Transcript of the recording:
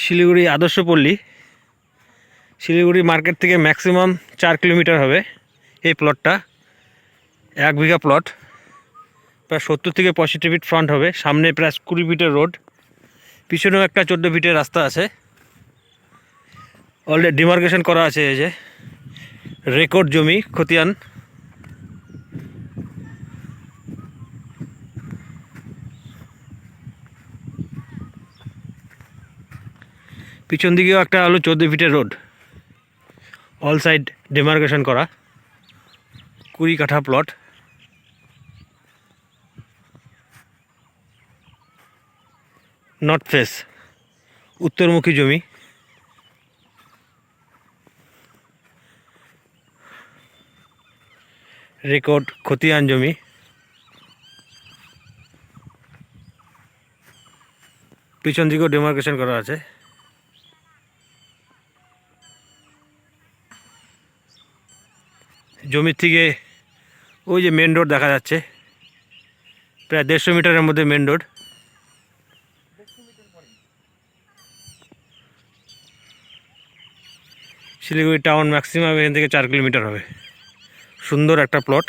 Siliguri Adarshapalli, Siliguri market থেকে maximum 4 kilometre হবে এই প্লটটা। 1 বিঘা প্লট, প্রায় 70 থেকে 65 ফিট ফ্রন্ট হবে, সামনে প্রায় 20 ফিটের রোড, পিছনেও একটা 14 ফিটের রাস্তা আছে। অলরেডি ডিমার্কেশন করা আছে। এই যে রেকর্ড জমি খতিয়ান। পিছন দিকেও একটা হলো 14 ফিটের রোড, অল সাইড ডিমার্কেশন করা, 20 কাঠা প্লট। নর্থ ফেস, উত্তরমুখী জমি। রেকর্ড খতিয়ান জমি। পিছন দিকেও ডিমার্কেশন করা আছে। জমির থেকে ওই যে মেন রোড দেখা যাচ্ছে, প্রায় 150 মিটারের মধ্যে main road. Siliguri town maximum এখান থেকে 4 কিলোমিটার হবে। সুন্দর একটা প্লট।